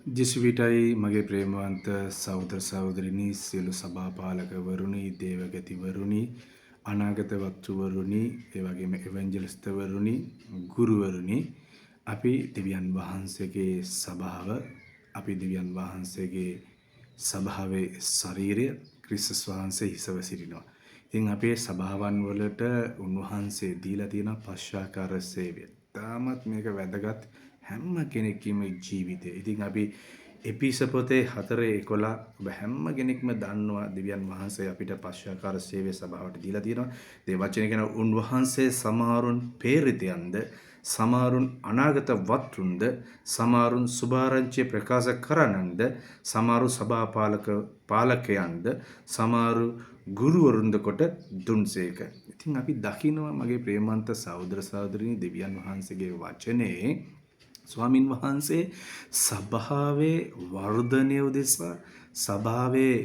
ජෙසුවිටයි මගේ ප්‍රේමවන්ත සහෝදර සහෝදරිනි සියලු සභාපාලකවරුනි දේවගතිවරුනි අනාගත වක්තෘවරුනි ඒ වගේම එවැන්ජලිස්ට්වරුනි ගුරුවරුනි අපි දෙවියන් වහන්සේගේ සභාව අපි දෙවියන් වහන්සේගේ සභාවේ ශරීරය ක්‍රිස්තුස් වහන්සේ හිසව සිටිනවා. ඉතින් අපේ සභාවන් වලට උන්වහන්සේ දීලා තියෙන පශ්චාකාර සේවය. තාමත් මේක වැදගත් හැම කෙනෙක්ගේම ජීවිතේ. ඉතින් අපි එපිස පොතේ 4:11 ඔබ හැම කෙනෙක්ම දන්නවා දෙවියන් වහන්සේ අපිට පශ්චාකාර සේවය සභාවට දීලා තියෙනවා. ඒ වචනේ කියන උන්වහන්සේ සමහරුන් ප්‍රේරිතයන්ද සමහරුන් අනාගත වක්තෘන්ද සමහරුන් සුභාරංචිය ප්‍රකාශ කරන්නන්ද සමහරු පාලකයන්ද සමහරු ගුරුවරුන්ද කොට දුන්සේක. ඉතින් අපි දකිනවා මගේ ප්‍රේමන්ත සහෝදර සහෝදරිනි දෙවියන් වහන්සේගේ වචනේ ස්වාමින් වහන්සේ සභාවේ වර්ධනය උදෙසා සභාවේ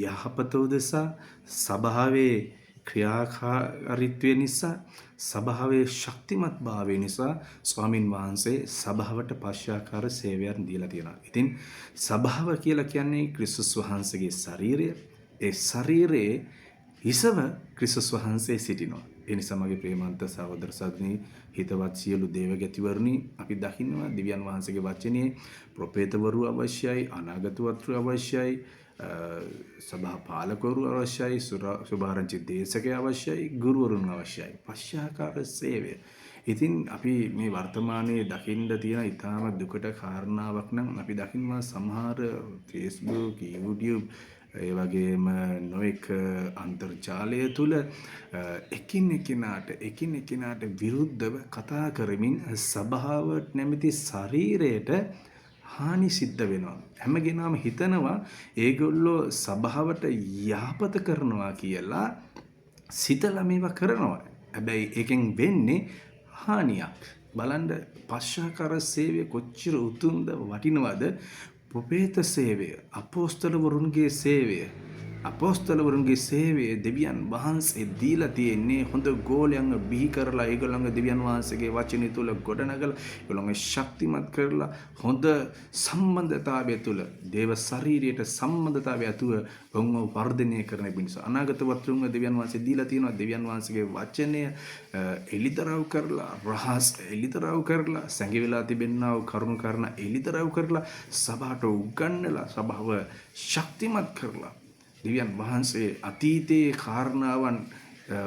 යහපත උදෙසා සභාවේ ක්‍රියාකාරීත්වය නිසා සභාවේ ශක්තිමත් භාවය නිසා ස්වාමින් වහන්සේ සභාවට පශ්චාකාර සේවයක් දීලා තියෙනවා. ඉතින් සභාව කියලා කියන්නේ ක්‍රිස්තුස් වහන්සේගේ ශරීරය. ඒ ශරීරයේ හිසව ක්‍රිස්තුස් වහන්සේ සිටිනවා. ඒ නිසා මගේ ප්‍රේමන්ත සහෝදර සහෝදරිනි හිතවත් සියලු දේවගතිවරුනි අපි දකින්නවා දිව්‍යන් වහන්සේගේ වචනේ ප්‍රොපේතවරු අවශ්‍යයි අනාගත වක්තෘ අවශ්‍යයි සභා පාලකවරු අවශ්‍යයි සුභාරංචි දේශකය අවශ්‍යයි ගුරුවරුන් අවශ්‍යයි පශ්චාකාර සේවය. ඉතින් අපි මේ වර්තමානයේ දකින්න තියෙන ඊටාම දුකට කාරණාවක් නම් අපි දකින්නවා සමහර Facebook YouTube ඒ වගේම නොඑක අන්තර්ජාලය තුල එකිනෙකිනාට විරුද්ධව කතා කරමින් සභාව නැමැති ශරීරයට හානි සිද්ධ වෙනවා. හැමගෙනාම හිතනවා ඒගොල්ලෝ සභාවට යහපත කරනවා කියලා සිතලා මේවා කරනවා. හැබැයි ඒකෙන් වෙන්නේ හානියක්. බලන්න පශ්චාකාර සේවය කොච්චර උතුම්ද වටිනවද? ප්‍රොපේත සේවය, අපෝස්තලවරුන්ගේ සේවය දෙවියන් වහන්සේ දීලා තියෙන්නේ හොඳ ගෝලයන්ව බිහි කරලා ඒගොල්ලන්ගේ දෙවියන් වහන්සේගේ වචනේ තුල ගොඩනගලා ඒගොල්ලන්ව ශක්තිමත් කරලා හොඳ සම්බන්ධතාවය තුල දේව ශරීරයට සම්බන්ධතාවය ඇතුව ඔවුන්ව වර්ධනය කරන පිණිස අනාගත වත්රුන්ව දෙවියන් වහන්සේ දීලා තියෙනවා. දෙවියන් වහන්සේගේ වචනය එලිතරව් කරලා රහස් එලිතරව් කරලා සැඟවිලා තිබෙනා වූ කරුණු කරන එලිතරව් කරලා සභාවට උගන්වලා සභාව ශක්තිමත් කරලා දෙවියන් වහන්සේ අතීතයේ කාරණාවන්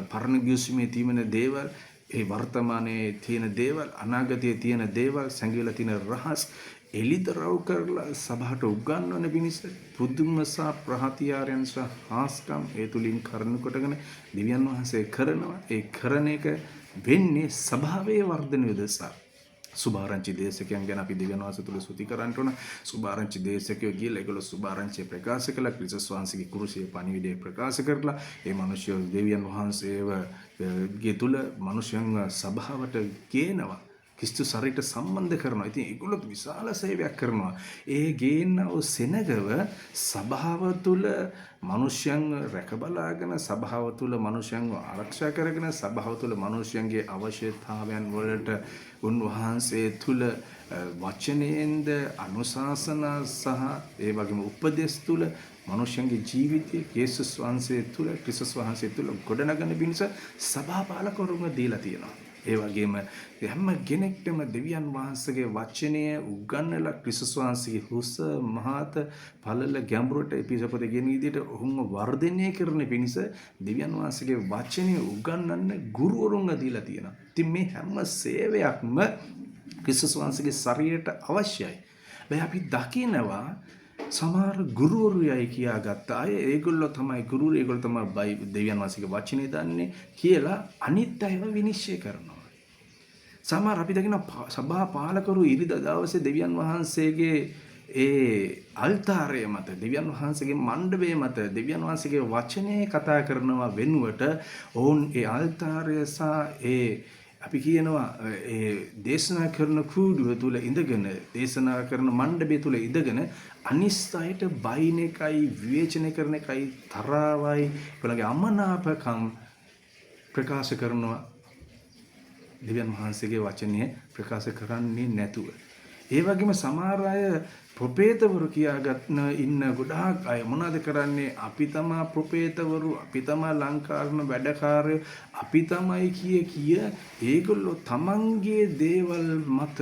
පරණ ගිවිසුමේ තියෙන දේවල් ඒ වර්තමානයේ තියෙන දේවල් අනාගතයේ තියෙන දේවල් සැඟවිලා තියෙන රහස් එලිතරව් කරලා සභාවට උගන්වන පිණිස පුදුම සහ ප්‍රහතියාරයන් සහ හාස්කම් ඒ තුලින් කරන කොටගෙන දෙවියන් වහන්සේ කරනවා. ඒ කරන එක වෙන්නේ සභාවේ වර්ධනය උදෙසා. සුභාරංචි දේශකයන් ගැන අපි දෙවියන් වහන්සේ තුල ස්තුති කරන්න ඕන. සුභාරංචි දේශකයෝ ගිහලා ඒගොල්ලෝ සුභාරංචිය ප්‍රකාශ කළා. ක්‍රිස්තුස් වහන්සේගේ කුරුසියේ පණිවිඩය ප්‍රකාශ කරලා ඒ මිනිස්සු දෙවියන් වහන්සේව ගේ තුල මිනිසයන් සභාවට ගේනවා. ක්‍රිස්තු ශරීරයට සම්බන්ධ කරනවා. ඉතින් ඒගොල්ලෝ විශාල සේවයක් කරනවා. ඒ ගේනව සෙනගව සභාව තුල මිනිසයන් රැකබලාගෙන සභාව තුල මිනිසයන්ව ආරක්ෂා කරගෙන සභාව තුල මිනිසයන්ගේ අවශ්‍යතාවයන් වලට උන්වහන්සේ තුල වචනයෙන්ද අනුශාසනා සහ ඒ වගේම උපදෙස් තුල මිනිසයන්ගේ ජීවිතයේ යේසුස් වහන්සේ තුල ක්‍රිස්තුස් වහන්සේ තුල ගොඩනගන බින්ස සභා පාලකවරුන්ව දීලා තියෙනවා. ඒ වගේම හැම කෙනෙක්ටම දෙවියන් වහන්සේගේ වචනය උගන්වලා ක්‍රිස්තුස් වහන්සේගේ හුස මහත පළල ගැඹුරට එපිසපොතේ කියන විදිහට ඔහුම වර්ධනය කරන පිණිස දෙවියන් වහන්සේගේ වචනය උගන්වන්න ගුරුවරුන්ව දීලා තියෙනවා. ඉතින් මේ හැම සේවයක්ම ක්‍රිස්තුස් වහන්සේගේ ශරීරයට අවශ්‍යයි. බෑ අපි දකිනවා සමහර ගුරුවරුයයි කියාගත්ත අය ඒගොල්ලෝ තමයි ගුරුවරු ඒගොල්ලෝ තමයි දෙවියන් වහන්සේගේ වචනේ දන්නේ කියලා අනිත් අයව විනිශ්චය කරනවා. සමහර අපි දකින සභා පාලකරු ඉරිදා දවසේ දෙවියන් වහන්සේගේ ඒ අල්තාරය මත දෙවියන් වහන්සේගේ මණ්ඩපය මත දෙවියන් වහන්සේගේ වචනේ කතා කරනවා වෙනුවට ඔවුන් ඒ අල්තාරය සහ ඒ අපි කියනවා ඒ දේශනා කරන කූඩුව තුල ඉඳගෙන දේශනා කරන මණ්ඩපය තුල ඉඳගෙන අනිස්සයට බයින් එකයි විවේචනය කරන එකයි තරවයි ඒගොල්ලන්ගේ අමනාපකම් ප්‍රකාශ කරනවා. දෙවියන් වහන්සේගේ වචනය ප්‍රකාශ කරන්නේ නැතුව ඒ වගේම සමහර අය ප්‍රොපේතවරු කියාගන්න ඉන්න ගොඩාක් අය මොනවද කරන්නේ? අපි තමා ප්‍රොපේතවරු, අපි තමා ලංකාරණ වැඩකාරයෝ, අපි තමයි කිය ඒගොල්ලෝ තමන්ගේ දේවල් මත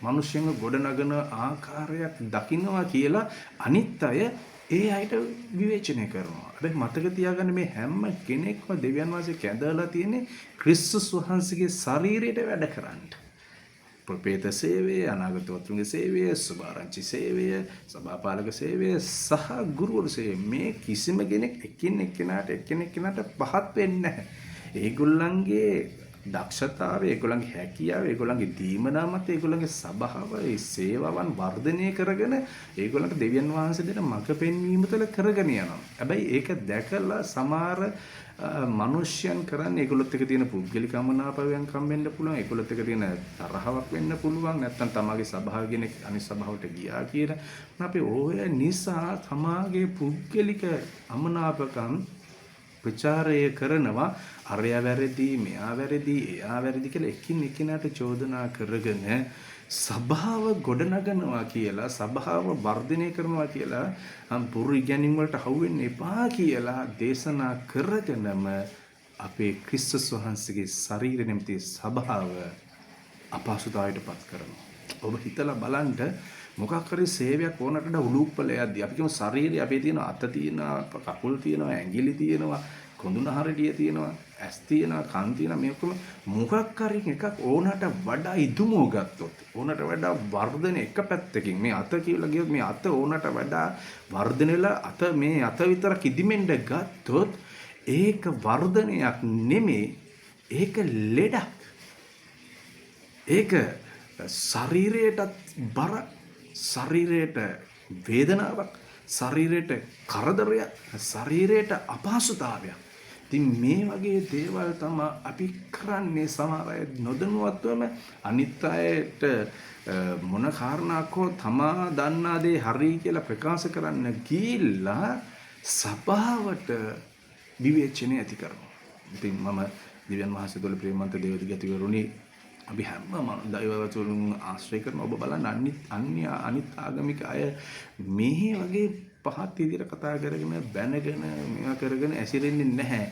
මිනිස්සුන්ව ගොඩනගන ආකාරයක් දකින්නවා කියලා අනිත් අය ඒ අයට විවේචනය කරනවා. හැබැයි මතක තියාගන්න මේ හැම කෙනෙක්ම දෙවියන් වහන්සේ කැඳවලා තියෙන්නේ ක්‍රිස්තුස් වහන්සේගේ ශරීරයට වැඩ කරන්න. ප්‍රොපේත සේවය, අනාගතවතුන්ගේ සේවය, සුභාරංචි සේවය, සභාපාලක සේවය සහ ගුරුවරු සේවය. මේ කිසිම කෙනෙක් එක්කෙනෙක්ට පහත් වෙන්නේ නැහැ. ඒගොල්ලන්ගේ දක්ෂතාවය, ඒගොල්ලන්ගේ හැකියාව, ඒගොල්ලන්ගේ දීමනා මත, ඒගොල්ලන්ගේ සබාව, ඒ සේවාවන් වර්ධනය කරගෙන ඒගොල්ලන්ට දෙවියන් වහන්සේ දෙන මඟ පෙන්වීම තුළ කරගෙන යනවා. හැබැයි ඒක දැකලා සමහර මිනිස්යන් කරන්නේ ඒගොල්ලොත් එක තියෙන පුද්ගලික අමනාපයන්කම් වෙන්න පුළුවන්, ඒගොල්ලොත් එක තියෙන තරහවක් වෙන්න පුළුවන්, නැත්නම් තමගේ සබාව කෙනෙක් අනිත් සබාවට ගියා කියන අපි ඕය නිසා තමාගේ පුද්ගලික අමනාපකම් ප්‍රචාරය කරනවා. අරයා වැරදි, මෙයා වැරදි, එයා වැරදි කියලා එකින් එකිනාට චෝදනා කරගෙන සභාව ගොඩනගනවා කියලා, සභාව වර්ධනය කරනවා කියලා පුරු ඉගැන්වීම් වලට හවු වෙන්න එපා කියලා දේශනා කරගෙනම අපේ ක්‍රිස්තුස් වහන්සේගේ ශරීරය නැමැති සභාව අපහසුතාවයට පත් කරනවා. ඔබ හිතලා බලන්න මොකක් හරි සේවයක් ඕනට වඩා උලුප්පල යද්දී අපි කියමු ශරීරය අපේ තියෙන අත තියෙනවා, කකුල් තියෙනවා, ඇඟිලි තියෙනවා, කොඳුන හරටිය තියෙනවා, ඇස් තියෙනවා, කන් තියෙනවා, මේ ඔක්කොම මොකක් හරි එකක් ඕනට වඩා ඉදුමෝ ගත්තොත්, ඕනට වඩා වර්ධනය එක පැත්තකින් මේ අත කියලා ගියොත් මේ අත ඕනට වඩා වර්ධනය වෙලා මේ අත විතරක් ඉදිමෙන්න ගත්තොත් ඒක වර්ධනයක් නෙමේ, ඒක ලෙඩක්. ඒක ශරීරයටත් බර, ශරීරයට වේදනාවක්, ශරීරයට කරදරයක්, ශරීරයට අපහසුතාවයක්. ඉතින් මේ වගේ දේවල් තමයි අපි කරන්නේ. සමහර අය නොදැනුවත්වම අනිත් අයට මොන කාරණාවක් හෝ තමා දන්නා දේ හරි කියලා ප්‍රකාශ කරන්න ගිහිල්ලා සභාවට විවේචනය ඇති කරනවා. ඉතින් මම දිව්‍යන් වහන්සේ තුළ ප්‍රේමන්ත දේවදූතවරුනි අපි හැම දෛවවතුන් ආශ්‍රය කරන ඔබ බලන්න අනිත් ආගමික අය මේ වගේ පහත් විදිහට කතා කරගෙන බැනගෙන මේවා කරගෙන ඇසිරෙන්නේ නැහැ.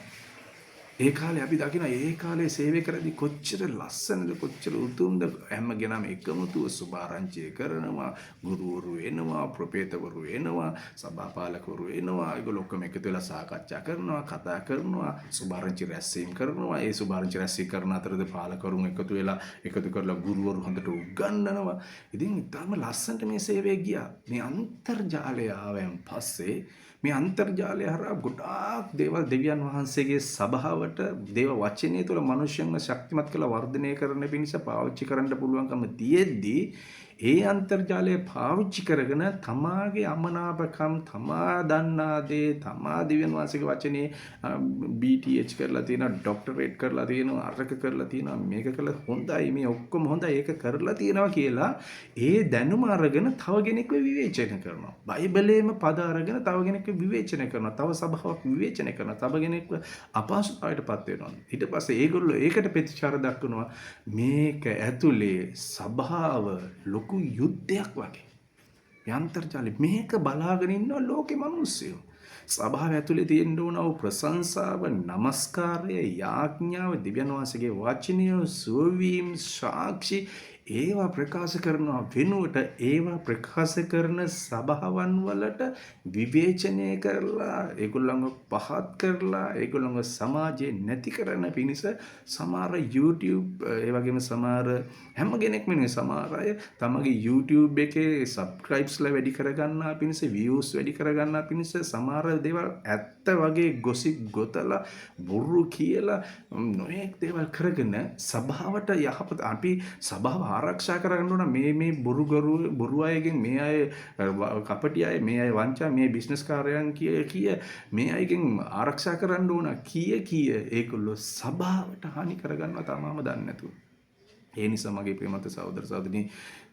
ඒ කාලේ අපි දකින ඒ කාලේ සේවය කරද්දී කොච්චර ලස්සනද, කොච්චර උතුම්ද. හැම කෙනාම එකමුතුව සුභාරංචිය කරනවා, ගුරුවරු එනවා, ප්‍රොපේතවරු එනවා, සභාපාලකවරු එනවා. ඒගොල්ලෝ ඔක්කොම එකතු වෙලා සාකච්ඡා කරනවා, කතා කරනවා, සුභාරංචි රැස්වීම කරනවා. ඒ සුභාරංචි රැස්වීම කරන අතරද පාලකවරුන් එකතු කරලා ගුරුවරු හොඳට උගන්වනවා. ඉතින් ඊටම ලස්සනට මේ සේවය ගියා. මේ අන්තර්ජාලය ආවයන් පස්සේ මේ අන්තර්ජාලය හරහා ගොඩාක් දේවල් දෙවියන් වහන්සේගේ සභාවට දේව වචනය තුළ මිනිස්යන්ව ශක්තිමත් කළ වර්ධනය කරන්න පිණිස පාවිච්චි කරන්න පුළුවන්කම තියෙද්දී ඒ අන්තර්ජාලය පාවිච්චි කරගෙන තමාගේ අමනාපකම්, තමා දන්නා දේ, තමා දෙවියන් වහන්සේගේ වචනේ BTH කරලා තියෙනවා, ડોක්ටරේට් කරලා තියෙනවා, අරක කරලා තියෙනවා, මේක කළා හොඳයි, මේ ඔක්කොම හොඳයි, ඒක කරලා තියෙනවා කියලා ඒ දැනුම අරගෙන තව කෙනෙක්ව විවේචනය කරනවා. බයිබලයේම පද අරගෙන තව කෙනෙක්ව විවේචනය කරනවා, තව සභාවක් විවේචනය කරනවා, තව කෙනෙක්ව අපහසුතාවයටපත් වෙනවා. ඊට පස්සේ ඒගොල්ලෝ ඒකට ප්‍රතිචාර දක්වනවා. මේක ඇතුලේ සභාව ලොකු යුද්ධයක් වගේ. මේ අන්තර්ජාලය මේක බලාගෙන ඉන්නවා ලෝකේ මිනිස්සු. සභාව ඇතුලේ තියෙන්න ඕන වූ ප්‍රශංසාව, නමස්කාරය, යාඥාව, දිව්‍යන් වහන්සේගේ වචනය, සුවවීම, සාක්ෂි ඒවා ප්‍රකාශ කරනවා වෙනුවට ඒවා ප්‍රකාශ කරන සභාවන් වලට විවේචනය කරලා, ඒගොල්ලන්ව පහත් කරලා, ඒගොල්ලන්ව සමාජයේ නැති කරන පිණිස සමහර YouTube ඒ වගේම සමහර හැම කෙනෙක්ම නෙවෙයි, සමහර අය තමගේ YouTube එකේ subscribesලා වැඩි කරගන්නා පිණිස, views වැඩි කරගන්නා පිණිස සමහර දේවල් ඇත්ත වගේ ගොසිප් ගොතලා බොරු කියලා නොයෙක් දේවල් කරගෙන සභාවට යහපත අපි සභාව ආරක්ෂා කරගන්න ඕන. මේ බොරු අයගෙන්, මේ අය කපටි අය, මේ අය වංචා, මේ බිස්නස් කාර්යයන් කිය මේ අයගෙන් ආරක්ෂා කරන්න ඕන කිය ඒගොල්ලෝ සභාවට හානි කරගන්නවා තමාම දන්නේ නැතුව. ඒ නිසා මගේ ප්‍රේමන්ත සහෝදර සහෝදරනි,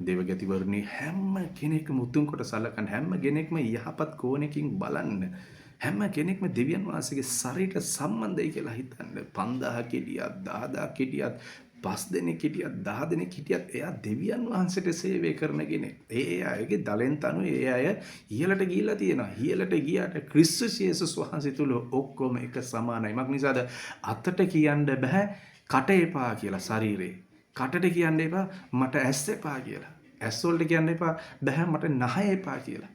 දේවගතිවරුනි, හැම කෙනෙක්ම උතුම් කොට සලකන්න, හැම කෙනෙක්ම යහපත් කෝණකින් බලන්න, හැම කෙනෙක්ම දෙවියන් වහන්සේගේ ශරීරයට සම්බන්ධයි කියලා හිතන්න. 5000 කෙටියත් 10000 කෙටියත් 5 දෙනෙක් හිටියත් 10 දෙනෙක් හිටියත් එයා දෙවියන් වහන්සේට සේවය කරන කෙනෙක්. ඒ අයගේ දලෙන් තනු ඒ අය ඉහළට ගිහිල්ලා තියෙනවා. ඉහළට ගියාට ක්‍රිස්තුස් යේසුස් වහන්සේ තුල ඔක්කොම එක සමානයි. මක් නිසාද? අතට කියන්න බෑ කට එපා කියලා ශරීරේ. කටට කියන්න එපා මට ඇස් එපා කියලා. ඇස් වලට කියන්න එපා බෑ මට නහය එපා කියලා.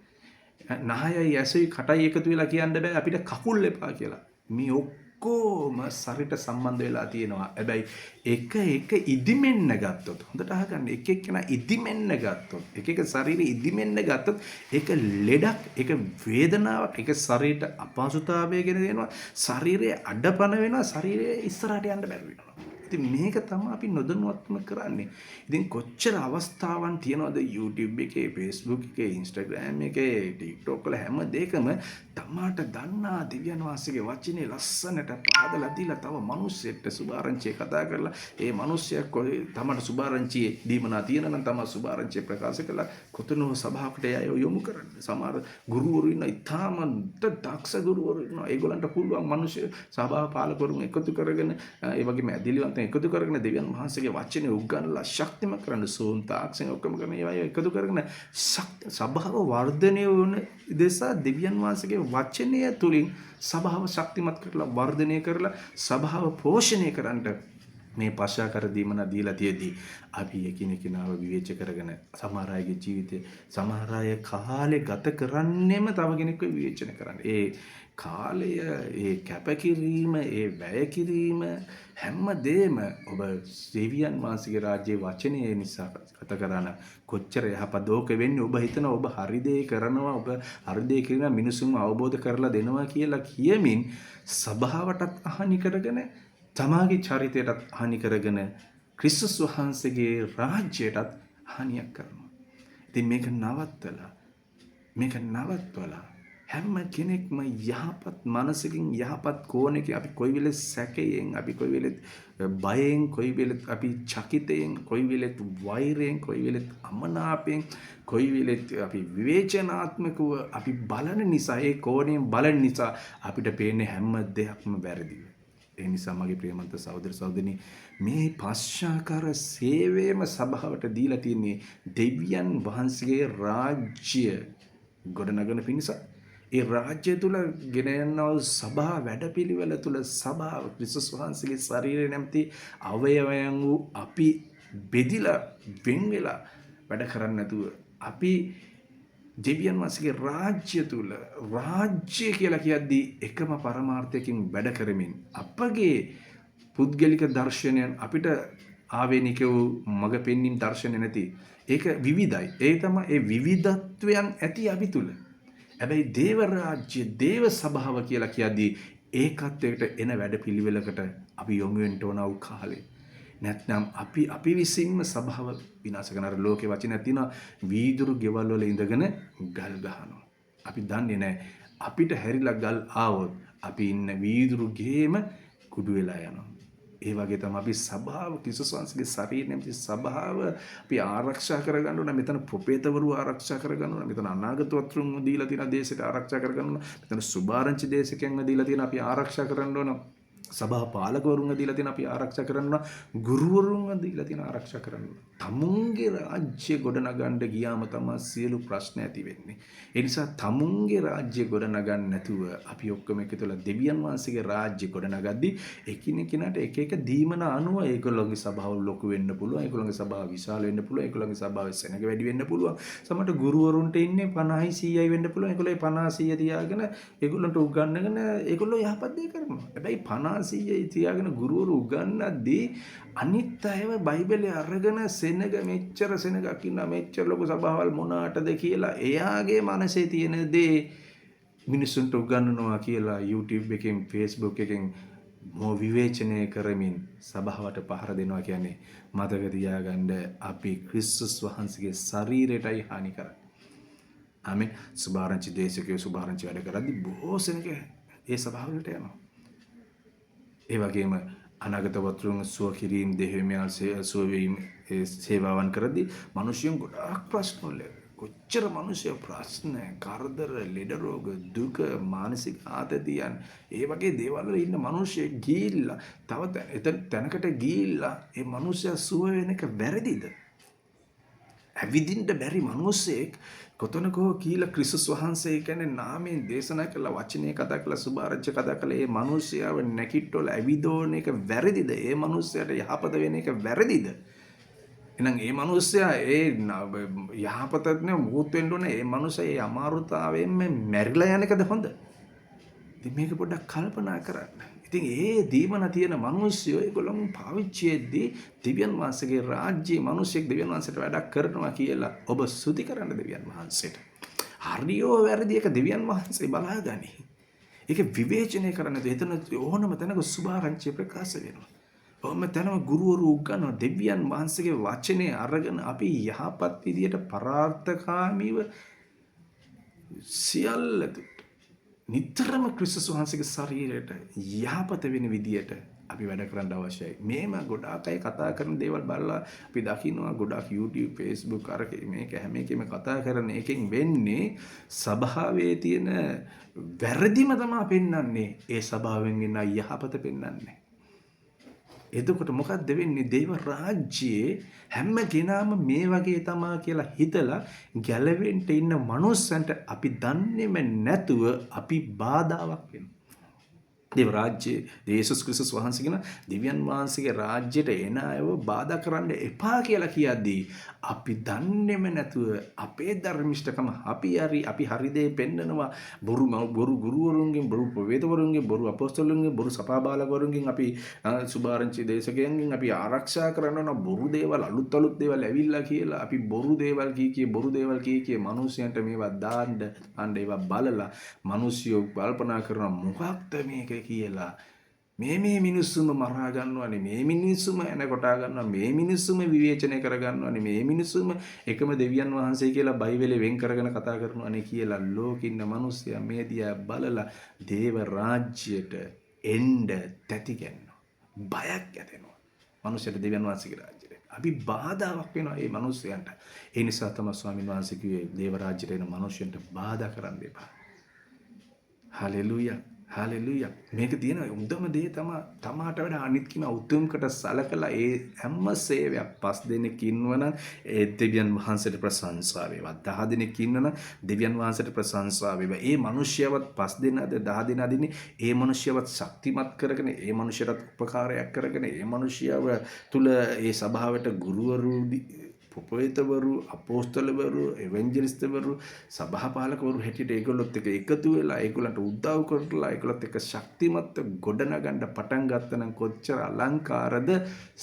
නහයයි ඇසයි කටයි එකතු වෙලා කියන්න බෑ අපිට කකුල් එපා කියලා. මේ ඔක්කොම ශරීරට සම්බන්ධ වෙලා තියෙනවා. හැබැයි එක ඉදිමෙන්න ගත්තොත් හොඳට අහගන්න එක එක්කෙනා ඉදිමෙන්න ගත්තොත් එක ශරීරෙ ඉදිමෙන්න ගත්තොත් ඒක ලෙඩක්, ඒක වේදනාවක්, ඒක ශරීරයට අපහසුතාවය ගෙන දෙනවා. ශරීරයේ අඩපණ වෙනවා, ශරීරයේ ඉස්සරහට යන්න බැරි වෙනවා. ඉතින් මේක තමයි අපි නොදැනුවත්වම කරන්නේ. ඉතින් කොච්චර අවස්ථාවන් තියනවද YouTube එකේ, Facebook එකේ, Instagram එකේ, TikTok වල හැම දෙයකම තමාට දන්නා දෙවියන් වහන්සේගේ වචනේ ලස්සනට පාදලා දීලා තව මිනිස්සෙක්ට සුභාරංචිය කතා කරලා ඒ මිනිස්සයා තමාට සුභාරංචියේ දීමනා තියෙන නම් තමයි සුභාරංචිය ප්‍රකාශ කළා කොතනෝ සභාවකට යොමු කරන්න. සමහර ගුරුවරු ඉන්න ඉතාමත් දක්ෂ ගුරුවරු ඉන්නවා. ඒගොල්ලන්ට පුළුවන් මිනිස්සු සභාව පාලකවරුන් එකතු කරගෙන ඒ වගේම ඇදිලිවන්ත එකතු කරගෙන දෙවියන් වහන්සේගේ වචනේ උගන්වලා ශක්තිමත් කරන්න සෝන් තාක්ෂණ ඔක්කොම කරන ඒවා එකතු කරගෙන සභාව වර්ධනය වුණ දෙසා දෙවියන් වහන්සේගේ වචනය තුලින් සභාව ශක්තිමත් කරලා වර්ධනය කරලා සභාව පෝෂණය කරන්නට මේ පශ්චාකර දීමන දීලා තියෙද්දී අපි එකිනෙකාව විවේච කරගෙන සමහර අයගේ ජීවිතේ සමහර අය කාලේ ගත කරන්නෙම තව කෙනෙක්ව විවේචන කරන්න. ඒ කාලය, ඒ කැපකිරීම, ඒ වැය කිරීම හැමදේම ඔබ දෙවියන් වහන්සේගේ රාජ්‍යයේ වචනේ නිසා ගත කරන කොච්චර යහපතෝක වෙන්නේ. ඔබ හිතන ඔබ හරි දේ කරනවා, ඔබ හරි දේ කරන මිනිසුන් අවබෝධ කරලා දෙනවා කියලා කියමින් සභාවටත් අහනි කරගෙන තමාගේ චරිතයටත් හානි කරගෙන ක්‍රිස්තුස් වහන්සේගේ රාජ්‍යයටත් හානියක් කරනවා. ඉතින් මේක නවත්වලා හැම කෙනෙක්ම යහපත් මනසකින් යහපත් කෝණයකින් අපි කොයි වෙලෙත් සැකයෙන්, අපි කොයි වෙලෙත් බයෙන්, කොයි වෙලෙත් අපි චකිතයෙන්, කොයි වෙලෙත් වෛරයෙන්, කොයි වෙලෙත් අමනාපයෙන්, කොයි වෙලෙත් අපි විවේචනාත්මකව අපි බලන නිසා, ඒ කෝණයෙන් බලන නිසා අපිට පේන්නේ හැම දෙයක්ම වැරදියි. ඒ නිසා මගේ ප්‍රේමන්ත සහෝදර සහෝදරනි මේ පශ්චාකාර සේවයම සභාවට දීලා තියෙන්නේ දෙවියන් වහන්සේගේ රාජ්‍ය ගොඩනගන පිණිස. ඒ රාජ්‍ය තුල ගෙන යන සභා වැඩපිළිවෙල තුල සභාව ක්‍රිස්තුස් වහන්සේගේ ශරීරය නැමැති අවයවයන් වූ අපි බෙදිලා වෙන් වෙලා වැඩ කරන්නේ නැතුව අපි දෙවියන් වහන්සේගේ රාජ්‍ය තුල රාජ්‍ය කියලා කියද්දී එකම පරමාර්ථයකින් වැඩ කරමින් අපගේ පුද්ගලික දර්ශනයන් අපිට ආවේනික වූ මඟ පෙන්වීම් දර්ශන නැති ඒක විවිධයි. ඒ තමයි ඒ විවිධත්වයන් ඇති අපි තුල. හැබැයි දේව රාජ්‍ය, දේව සභාව කියලා කියද්දී ඒකත්වයකට එන වැඩ පිළිවෙලකට අපි යොමු වෙන්න ඕන වූ කාලේ. නැත්නම් අපි විසින්ම සභාව විනාශ කරන අර ලෝකේ වචනයක් තියෙනවා වීදුරු ගෙවල් වල ඉඳගෙන ගල් ගහනවා. අපි දන්නේ නැහැ අපිට හැරිලා ගල් ආවොත් අපි ඉන්න වීදුරු ගේම කුඩු වෙලා යනවා. ඒ වගේ තමයි අපි සභාව ක්‍රිස්තුස් වහන්සේගේ ශරීරය නැමැති සභාව අපි ආරක්ෂා කරගන්න ඕන. මෙතන ප්‍රොපේතවරු ආරක්ෂා කරගන්න ඕන. මෙතන අනාගත වත්රුන් දීලා තියෙන දේශයට ආරක්ෂා කරගන්න ඕන. මෙතන සුභාරංචි දේශකයන්ව දීලා තියෙන අපි ආරක්ෂා කරන්න ඕන. සභා පාලකවරුන්ව දීලා තියෙන අපි ආරක්ෂා කරන්න ඕන. ගුරුවරුන්ව දීලා තියෙන ආරක්ෂා කරන්න ඕන. තමුන්ගේ රාජ්‍ය ගොඩනගන්න ගියාම තමයි සියලු ප්‍රශ්න ඇති වෙන්නේ. ඒ නිසා තමුන්ගේ රාජ්‍ය ගොඩනගන්න නැතුව අපි ඔක්කොම එකතුලා දෙවියන් වහන්සේගේ රාජ්‍ය ගොඩනගද්දී එකිනෙකිනාට එක එක දීමන අනුව ඒගොල්ලෝගේ සභාව ලොකු වෙන්න පුළුවන්. ඒගොල්ලෝගේ සභාව විශාල වෙන්න පුළුවන්. ඒගොල්ලෝගේ සභාවේ සෙනඟ වැඩි වෙන්න පුළුවන්. සමහරට ගුරුවරුන්ට ඉන්නේ 50යි 100යි වෙන්න පුළුවන්. ඒගොල්ලෝ 50 100 තියාගෙන ඒගොල්ලොන්ට උගන්වගෙන ඒගොල්ලෝ යහපත් දේ කරනවා. හැබැයි 50 100යි තියාගෙන ගුරුවරු උගන්වද්දී අනිත් අයව බයිබලයේ අරගෙන සෙනඟ මෙච්චර සෙනඟක් ඉන්නා මෙච්චර ලොකු සභාවල් මොනාටද කියලා එයාගේ මනසේ තියෙන දේ මිනිසුන්ට උගන්වනවා කියලා YouTube එකෙන් Facebook එකෙන් විවේචනය කරමින් සභාවට පහර දෙනවා කියන්නේ මතක තියාගන්න අපි ක්‍රිස්තුස් වහන්සේගේ ශරීරයටයි හානි කරන්නේ. ආමෙන්. සුභාරංචි දේශකයෝ සුභාරංචි වැඩ කරද්දී බොහෝ සෙනඟ ඒ සභාවලට යනවා. ඒ වගේම අනාගත වතුරුන් සුව කිරීම දෙහිමියන් සුව වීම සේවාවන් කරද්දී මිනිසුන් ගොඩාක් ප්‍රශ්න වල කොච්චර මිනිස්සු ප්‍රශ්න, කරදර, ලෙඩ රෝග, දුක, මානසික ආතතියන් ඒ වගේ දේවල් වල ඉන්න මිනිස්සු ගිහිල්ලා තව තැනකට ගිහිල්ලා ඒ මිනිස්සයා සුව වෙන එක වැරදිද? ඇවිදින්න බැරි මිනිස්සෙක් කොතනකෝ කියලා ක්‍රිස්තුස් වහන්සේ කියන්නේ නාමයෙන් දේශනා කළ වචනේ කතා කළ සුභාරච්ච කතා කළ ඒ මිනිස්සයාව නැකිට්ටොල ඇවිදෝන එක වැරදිද? ඒ මිනිස්සයාට යහපත වෙන එක වැරදිද? එහෙනම් ඒ මිනිස්සයා ඒ යහපතට නේ මුහුත් වෙන්න ඕනේ. ඒ මිනිස්සයා ඒ අමාරුතාවයෙන් මැරිලා යන එකද හොඳ? ඉතින් මේක පොඩ්ඩක් කල්පනා කරන්න. ඉතින් ඒ දීමන තියෙන මිනිස්සු ඒගොල්ලෝ පාවිච්චිෙද්දී දෙවියන් වහන්සේගේ රාජ්‍යයේ මිනිස්සෙක් දෙවියන් වහන්සේට වැඩක් කරනවා කියලා ඔබ ස්තුති කරන්න දෙවියන් වහන්සේට. හරියෝ වැරදි එක දෙවියන් වහන්සේ බලාගනි. ඒක විවේචනය කරන්න එතන ඕනම තැනක සුභාරංචිය ප්‍රකාශ වෙනවා. ඕනම තැනම ගුරුවරු උගන්වන දෙවියන් වහන්සේගේ වචනේ අරගෙන අපි යහපත් විදියට පරාර්ථකාමීව සියල්ල නිතරම ක්‍රිස්තුස් වහන්සේගේ ශරීරයට යහපත වෙන විදියට අපි වැඩ කරන්න අවශ්‍යයි. මේම ගොඩාක් අය කතා කරන දේවල් බලලා අපි දකින්නවා ගොඩාක් YouTube, Facebook අරක මේක හැම එකෙම කතා කරන එකෙන් වෙන්නේ සභාවේ තියෙන වැරදිම තමයි පෙන්වන්නේ. ඒ සභාවෙන් එන යහපත පෙන්වන්නේ. එතකොට මොකක්ද වෙන්නේ? දේව රාජ්‍යයේ හැම කෙනාම මේ වගේ තමා කියලා හිතලා ගැලවෙන්න ඉන්න මනුස්සන්ට අපි දන්නේම නැතුව අපි බාධාවක් වෙනවා. දේව රාජ්‍යයේ යේසුස් ක්‍රිස්තුස් වහන්සේ කියන දෙවියන් වහන්සේගේ රාජ්‍යයට එන අයව බාධා කරන්න එපා කියලා කියද්දී අපි දන්නේම නැතුව අපේ ධර්මිෂ්ඨකම අපි හරි දේ පෙන්නනවා. බොරු ගුරුවරුන්ගෙන්, බොරු ප්‍රවේදවරුන්ගෙන්, බොරු අපොස්තලුන්ගෙන්, බොරු සභාපාලකවරුන්ගෙන් අපි සුභාරංචි දේශකයන්ගෙන් අපි ආරක්ෂා කරනවා. බොරු දේවල් අලුත් දේවල් ඇවිල්ලා කියලා අපි බොරු දේවල් බොරු දේවල් කී මිනිස්සුන්ට මේවා දාන්න ඒවා බලලා මිනිස්සු කල්පනා කරන මොකක්ද මේක කියලා මේ මිනිස්සුම මරා ගන්නවානේ, මේ මිනිස්සුම එන කොටා ගන්නවා, මේ මිනිස්සුම විවේචනය කර ගන්නවානේ, මේ මිනිස්සුම එකම දෙවියන් වහන්සේ කියලා බයිබලේ වෙන් කරගෙන කතා කරනවානේ කියලා ලෝකින්න මිනිස්සයා මේ දිහා බලලා දේව රාජ්‍යයට එන්න තැති ගන්නවා. බයක් ඇතිවෙනවා. මිනිස්සුන්ට දෙවියන් වහන්සේගේ රාජ්‍යයට අපි බාධාවක් වෙනවා මේ මිනිස්සයන්ට. ඒ නිසා තමයි ස්වාමීන් වහන්සේ කිව්වේ දේව රාජ්‍යයට එන මිනිස්සුන්ට බාධා කරන්න එපා. හලෙලූයා. හලෙලූයා. මේක තියෙන උදම දේ තමාට වඩා අනිත් කින උතුම්කට සලකලා ඒ හැම සේවයක් 5 දෙනෙක් ඉන්නවනම් ඒ දෙවියන් වහන්සේට ප්‍රශංසා වේවා. 10 දෙනෙක් ඉන්නවනම් දෙවියන් වහන්සේට ප්‍රශංසා වේවා. ඒ මිනිස්යවත් 5 දෙනාද 10 දෙනා දිනේ ඒ මිනිස්යවත් ශක්තිමත් කරගෙන ඒ මිනිස්යරත් උපකාරයක් කරගෙන ඒ මිනිස්යව තුල ඒ සභාවට ගුරුවරු ප්‍රොපේතවරු, අපෝස්තලවරු, එවැන්ජලිස්ටවරු, සභාපාලකවරු හැටියට ඒගොල්ලොත් එක්ක එකතු වෙලා ඒගොල්ලන්ට උදව් කරලා ඒගොල්ලොත් එක්ක ශක්තිමත් ගොඩනගන්න පටන් ගත්තනම් කොච්චර අලංකාරද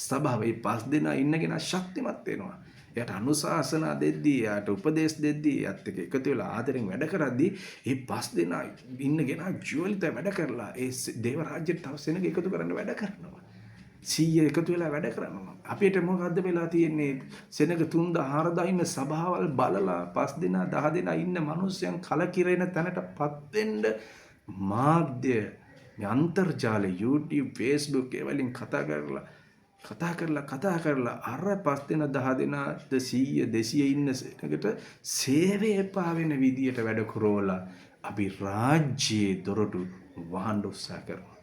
සභාවේ 5 දෙනා ඉන්නගෙන ශක්තිමත් වෙනවා. එයාට අනුශාසනා දෙද්දී, එයාට උපදේශ දෙද්දී, එයාත් එක්ක එකතු වෙලා ආදරෙන් වැඩ කරද්දී මේ 5 දෙනා ඉන්නගෙන ජීවිත වැඩ කරලා ඒ දේව රාජ්‍යයට තව සෙනග එකතු කරන්න වැඩ කරනවා. 100 එකතු වෙලා වැඩ කරනවා. අපිට මොකද්ද වෙලා තියෙන්නේ? සෙනග 3000 ඉන්න සභාවල් බලලා 5 දෙනා 10 දෙනා ඉන්න මිනිස්සුන් කලකිරෙන තැනටපත් වෙන්න මාධ්‍ය, අන්තර්ජාලය, YouTube, Facebook ඒ වලින් කතා කරලා අර 5 දෙනා 10 දෙනා 100 200 ඉන්න සෙනගට සේවය එපා වෙන විදියට වැඩ කරවලා අපි රාජ්‍යයේ දොරටු වහන්න උත්සාහ කරනවා.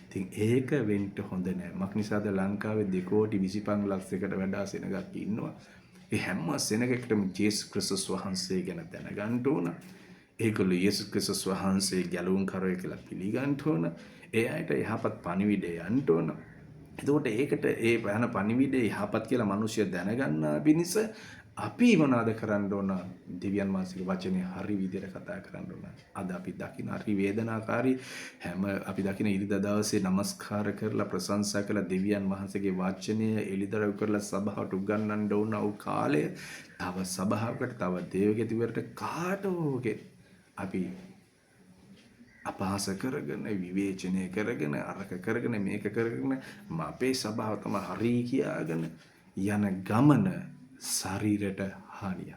ඉතින් ඒක වෙන්න හොඳ නෑ. මක් නිසාද ලංකාවේ 2,25,00,000කට වඩා සෙනගක් ඉන්නවා. ඒ හැම සෙනගකටම ජේසුස් ක්‍රිස්තුස් වහන්සේ ගැන දැනගන්න ඕන. ඒගොල්ලෝ යේසුස් ක්‍රිස්තුස් වහන්සේ ගැලවුම් කරේ කියලා පිළිගන්න ඕන. ඒ අයට යහපත් පණිවිඩය යන්න ඕන. එතකොට ඒකට ඒ යන පණිවිඩය යහපත් කියලා මිනිස්සු දැනගන්න පිණිස අපි මොනවාද කරන්න ඕන? දෙවියන් වහන්සේගේ වචනේ හරි විදිහට කතා කරන්න ඕන. අද අපි දකින හරි වේදනාකාරී අපි දකින ඉරිදා දවසේ নমස්කාර කරලා ප්‍රශංසා කළ දෙවියන් වහන්සේගේ වචනය එලිදරව් කරලා සභාවට උගන්වන්න ඕන වූ කාලය තව සභාවකට තව දේවගතිවරට කාටෝගේ අපි අපහාස කරගෙන විවේචනය කරගෙන අරක කරගෙන මේක කරගෙන අපේ සභාව තමයි හරි කියාගෙන යන ගමන ශරීරයට හානියක්.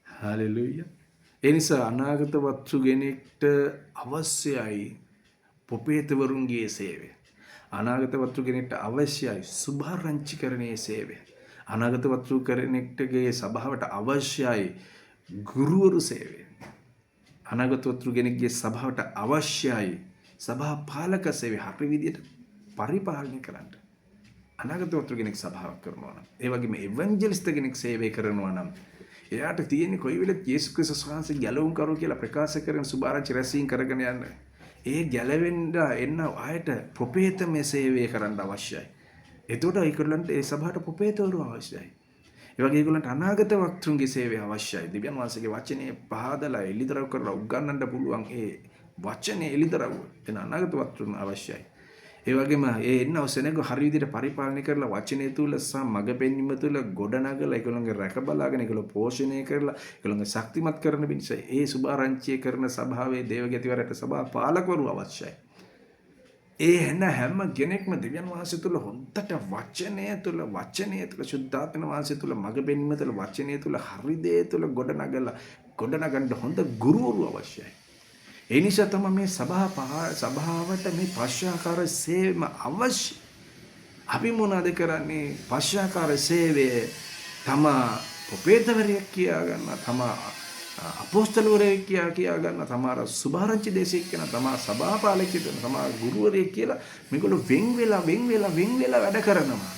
හලෙලූයා. ඒ නිසා අනාගත වස්තු කෙනෙක්ට අවශ්‍යයි ප්‍රොපේතවරුන්ගේ සේවය. අනාගත වස්තු කෙනෙක්ට අවශ්‍යයි සුභාරංචිකරණයේ සේවය. අනාගත වත්තු කෙනෙක්ටගේ සභාවට අවශ්‍යයි ගුරුවරු සේවය. අනාගත වත්තු කෙනෙක්ගේ සභාවට අවශ්‍යයි සභා පාලක සේවය හරි විදියට පරිපාලනය කරන්න. අනාගත වත්තු කෙනෙක් සභාවක් කරනවා නම්, ඒ වගේම එවැන්ජලිස්ට් කෙනෙක් සේවය කරනවා නම්, එයාට තියෙන්නේ කොයි වෙලෙත් යේසුස් ක්‍රිස්තුස් වහන්සේ ගැලවුම් කරු කියලා ප්‍රකාශ කරන සුභාරංචි රැසීම් කරගෙන යන්න. ඒ ගැලවෙන්න එන්න ආයත ප්‍රොපේතමය සේවය කරන්න අවශ්‍යයි. එතකොට ඒගොල්ලන්ට ඒ සභාවට ප්‍රොපේතවරු අවශ්‍යයි. ඒ වගේ ඒගොල්ලන්ට අනාගත වක්තුන්ගේ සේවය අවශ්‍යයි. දෙවියන් වහන්සේගේ වචනේ පහදලා එලිදරව් කරලා උගන්වන්න පුළුවන් ඒ වචනේ එලිදරව් එන අනාගත වක්තුන් අවශ්‍යයි. ඒ වගේම ඒ එන්නව සෙනඟ හරි විදිහට පරිපාලනය කරලා වචනේ තුල සහ මඟ පෙන්වීම තුල ගොඩනගලා ඒගොල්ලන්ගේ රැක බලාගෙන ඒගොල්ලෝ පෝෂණය කරලා ඒගොල්ලන්ගේ ශක්තිමත් කරන පිණිස ඒ සුභාරංචිය කරන සභාවේ දේවගතිවරට සභා පාලකවරු අවශ්‍යයි. ඒ හැම කෙනෙක්ම දෙවියන් වහන්සේ තුල හොඳට වචනය තුල සුද්ධාත්ම වහන්සේ තුල මඟ පෙන්වීම තුල වචනය තුල හරි දේ තුල ගොඩනගන්න හොඳ ගුරුවරු අවශ්‍යයි. ඒ නිසා තමයි මේ සභාවට මේ පශ්චාකාර සේවම අවශ්‍ය. අපි මොනවද කරන්නේ? පශ්චාකාර සේවය තමා ප්‍රොපේතවරයෙක් කියා ගන්න, තමා අපොස්තලවරයෙක් කියා ගන්න, තමාර සුභාරංචි දේශික කියන, තමා සභාපාලකයෙක් කියන, තමා ගුරුවරයෙක් කියලා මේගොල්ලෝ වෙන් වෙලා වැඩ කරනවා.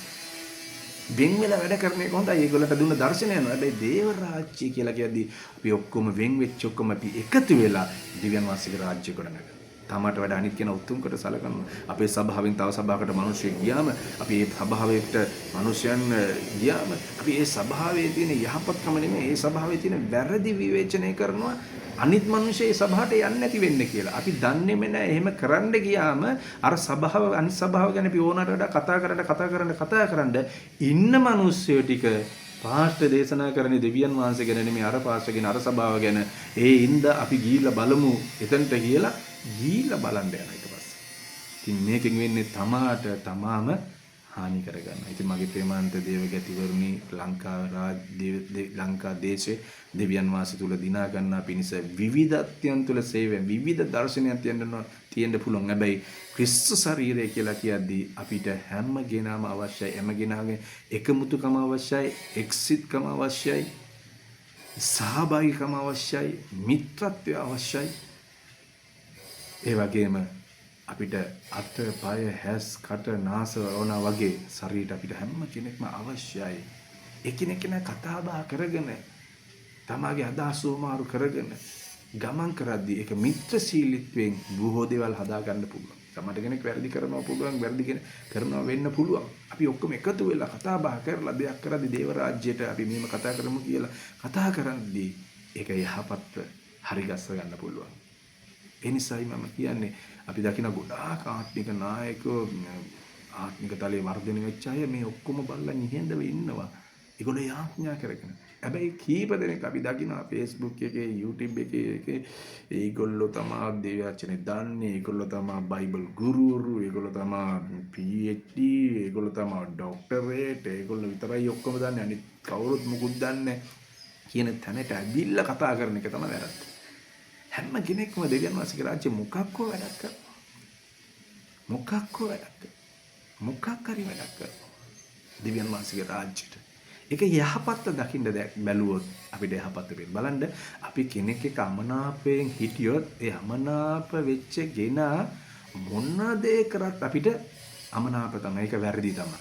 වෙන් වෙලා වැඩ කරන එක හොඳයි. ඒගොල්ලන්ට දුන්න දර්ශනය යනවා. හැබැයි දේව රාජ්‍ය කියලා කියද්දී අපි ඔක්කොම වෙන් වෙච්ච ඔක්කොම අපි එකතු වෙලා දිව්‍යන් වාසික රාජ්‍ය ගොඩනගනවා. තමාට වඩා අනිත් කෙනා උතුම් කොට සලකනවා. අපේ සභාවෙන් තව සභාවකට මිනිස්සු ගියාම, අපි ඒ සභාවට මිනිසයන් ගියාම, අපි ඒ සභාවේ තියෙන යහපත්කම නෙමෙයි, ඒ සභාවේ තියෙන වැරදි විවේචනය කරනවා. අනිත් මිනිස්සු ඒ සභාවට යන්නේ නැති වෙන්න කියලා. අපි දන්නේම නැහැ. එහෙම කරන්න ගියාම අර සභාව අනිත් සභාව ගැන අපි ඕනට වඩා කතා කරන්න ඉන්න මිනිස්සු ටික පාස්ටර් දේශනා කරන්නේ දෙවියන් වහන්සේ ගැන නෙමෙයි, අර පාස්ටර් ගැන, අර සභාව ගැන. ඒ ඉඳ අපි ගිහිල්ලා බලමු එතනට කියලා ගිහිල්ලා බලන්න යනවා ඊට පස්සේ. ඉතින් මේකෙන් වෙන්නේ තමාම හානි කරගන්නවා. ඉතින් මගේ ප්‍රේමාන්ත දේවගතිවරුනි, ලංකා දේශේ දෙවියන් වහන්සේ තුල දිනා ගන්නා පිණිස විවිධත්වයන් තුල සේවය, විවිධ දර්ශනයන් තියෙන්න පුළුවන්. හැබැයි ක්‍රිස්තු ශරීරය කියලා කියද්දී අපිට හැම කෙනාම අවශ්‍යයි. හැම කෙනාගේ එකමුතුකම අවශ්‍යයි, එක්සිට්කම අවශ්‍යයි, සහභාගීකම අවශ්‍යයි, මිත්‍රත්වය අවශ්‍යයි. ඒ වගේම අපිට අත, පය, හැස්, කට, නාස ඕන වගේ ශරීරයට අපිට හැම කෙනෙක්ම අවශ්‍යයි. එකිනෙකා කතා බහ කරගෙන, තමාගේ අදහස් උමාරු කරගෙන ගමන් කරද්දී ඒක මිත්‍රශීලීත්වයෙන් බොහෝ දේවල් හදා ගන්න පුළුවන්. සමහර කෙනෙක් වැරදි කරනවා පුළුවන්, වැරදි කරනවා වෙන්න පුළුවන්. අපි ඔක්කොම එකතු වෙලා කතා බහ කරලා දෙයක් කරද්දී දේව රාජ්‍යයට අපි මෙහෙම කතා කරමු කියලා කතා කරද්දී ඒක යහපත්ව හරි ගස්ස ගන්න පුළුවන්. ඒ නිසායි මම කියන්නේ අපි දකින ගොඩාක් ආත්මික නායකයෝ, ආත්මික තලයේ වර්ධනය වෙච්ච අය මේ ඔක්කොම බලලා නිහඬව ඉන්නවා. ඒගොල්ලෝ යාඥා කරගෙන. හැබැයි කීප දෙනෙක් අපි දකිනවා Facebook එකේ, YouTube එකේ ඒගොල්ලෝ තමා දේවචනේ දන්නේ, ඒගොල්ලෝ තමා බයිබල් ගුරුවරු, ඒගොල්ලෝ තමා PhD, ඒගොල්ලෝ තමා ડોක්ටරේට්, ඒගොල්ලෝ විතරයි ඔක්කොම දන්නේ, අනිත් කවුරුත් මුකුත් දන්නේ කියන තැනට ඇවිල්ලා කතා කරන එක තමයි වැරද්ද. හැම කෙනෙක්ම දෙවියන් වහන්සේගේ රාජ්‍ය මොකක් හරි වැඩක් කරනවා. දෙවියන් වහන්සේගේ රාජ්‍යට. ඒක යහපත්ත දකින්න බැලුවොත් අපිට යහපත්ත වෙන්න. බලන්න අපි කෙනෙක් එක්ක අමනාපයෙන් හිටියොත් ඒ අමනාප වෙච්ච කෙනා මොන දේ කරත් අපිට අමනාප තමයි. ඒක වැරදි තමයි.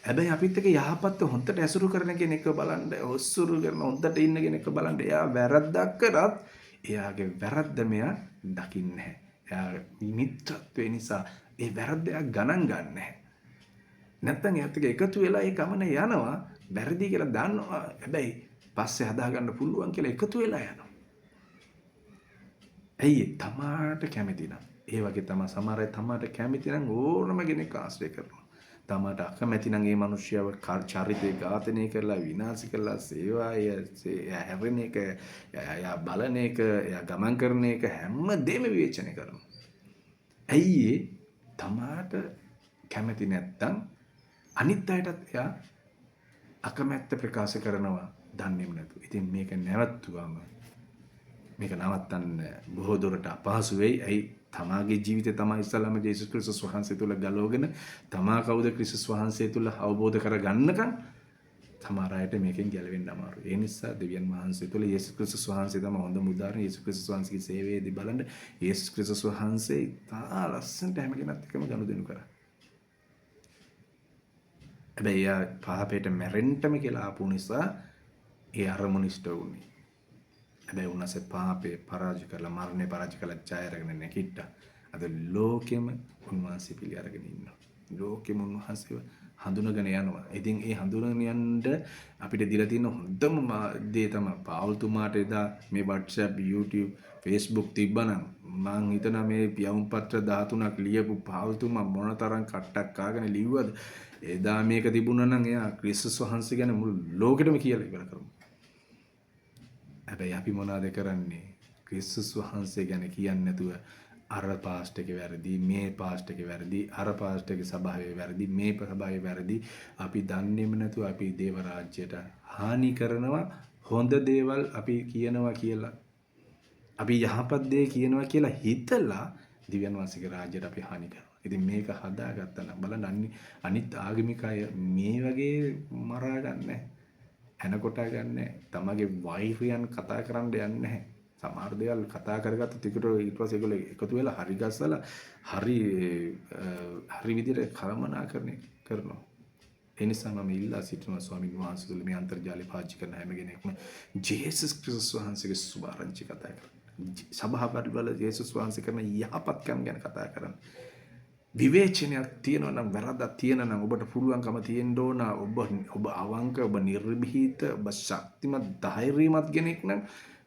හැබැයි අපිත් එක්ක යහපත්ත හොන්දට ඇසුරු කරන කෙනෙක්ව බලන්න, ඔස්සුරු කරන හොන්දට ඉන්න කෙනෙක්ව බලන්න, එයා වැරද්දක් කරත් එයාගේ වැරද්ද මෙයා දකින්නේ නැහැ. එයා මිත්‍රත්වය නිසා ඒ වැරද්ද එයා ගණන් ගන්න නැහැ. නැත්තම් එයාත් එක්ක එකතු වෙලා ඒ ගමන යනවා, වැරදි කියලා දන්නවා. හැබැයි පස්සේ හදාගන්න පුළුවන් කියලා එකතු වෙලා යනවා. ඇයි? තමාට කැමති නම්. ඒ වගේ තමයි සමහර අය තමාට කැමති නම් ඕනම කෙනෙක් ආශ්‍රය කරනවා. තමාට අකමැති නම් ඒ මිනිස්සයව චරිතය ඝාතනය කරලා, විනාශ කරලා, සේවාය හැරෙන එක, එයා බලන එක, එයා ගමන් කරන එක හැමදේම විවේචනය කරනවා. ඇයි? තමාට කැමති නැත්තම් අනිත් අයටත් එයා අකමැත්ත ප්‍රකාශ කරනවා, දන්නේම නැතුව. ඉතින් මේක නැවතුවාම මේක නවත්තන්න බොහෝ දුරට අපහසු වෙයි. ඇයි? තමාගේ ජීවිතය තමයි ඉස්සල්ලාම යේසුස් ක්‍රිස්තුස් වහන්සේ තුල ගලවගෙන, තමා කවුද ක්‍රිස්තුස් වහන්සේ තුල අවබෝධ කරගන්නකම් සමහර අයට මේකෙන් ගැලවෙන්න අමාරුයි. ඒ නිසා දෙවියන් වහන්සේ තුළ යේසුස් ක්‍රිස්තුස් වහන්සේ තමයි හොඳම උදාහරණය. යේසුස් ක්‍රිස්තුස් වහන්සේගේ සේවයේදී බලන්න යේසුස් ක්‍රිස්තුස් වහන්සේ තා ලස්සනට හැම කෙනත් එක්කම ගනුදෙනු කරා. හැබැයි එයා පාපයට මැරෙන්නම කියලා ආපු නිසා ඒ අරමුණ ඉෂ්ට වුණේ. හැබැයි උන්වහන්සේ පාපේ පරාජය කරලා මරණය පරාජය කරලා ජය අරගෙන නැගිට්ටා. අද ලෝකෙම උන්වහන්සේ පිළි අරගෙන ඉන්නවා. ලෝකෙම උන්වහන්සේව හඳුනගෙන යනවා. ඉතින් ඒ හඳුනගෙන යන්න අපිට දීලා තියෙන හොඳම දේ තමයි පාවුල්තුමාට එදා මේ WhatsApp, YouTube, Facebook තිබ්බනම් මං හිතනවා මේ පියවුම් පත්‍ර 13ක් ලියපු පාවුල්තුමා මොනතරම් කට්ටක් කාගෙන ලිව්වද? එදා මේක තිබුණා නම් එයා ක්‍රිස්තුස් වහන්සේ ගැන මුළු ලෝකෙටම කියලා ඉවර කරමු. හැබැයි අපි මොනවද කරන්නේ? ක්‍රිස්තුස් වහන්සේ ගැන කියන්නේ නැතුව අර පාස්ට් එකේ වැරදි, මේ පාස්ට් එකේ වැරදි, අර පාස්ට් එකේ සභාවේ වැරදි, මේ සභාවේ වැරදි. අපි දන්නේම නැතුව අපි දේව රාජ්‍යයට හානි කරනවා. හොඳ දේවල් අපි කියනවා කියලා, අපි යහපත් දේ කියනවා කියලා හිතලා දිව්‍යන් වහන්සේගේ රාජ්‍යයට අපි හානි කරනවා. ඉතින් මේක හදාගත්තා නම් බලන්න අනිත් ආගමික අය මේ වගේ මරා ගන්නෑ. හැන කොටා ගන්නෑ. තමගේ වෛරයන් කතා කරන්න යන්නේ නැහැ. සමහර දේවල් කතා කරගත්ත ටිකට ඊට පස්සේ ඒගොල්ලෝ එකතු වෙලා හරි ගස්සලා හරි විදිහට කළමනාකරණය කරනවා. ඒ නිසා මම ඉල්ලා සිටිනවා ස්වාමීන් වහන්සේතුල මේ අන්තර්ජාලය පාවිච්චි කරන හැම කෙනෙක්ම ජේසුස් ක්‍රිස්තුස් වහන්සේගේ සුභාරංචි කතා කරන්න. සභාවල ජේසුස් වහන්සේ කරන යහපත්කම් ගැන කතා කරන්න. විවේචනයක් තියෙනවා නම් වැරද්දක් තියෙනවා නම් ඔබට පුළුවන්කම තියෙන්න ඕන ඔබ අවංක ඔබ නිර්භීත ඔබ ශක්තිමත් ධෛර්යමත් කෙනෙක් නම්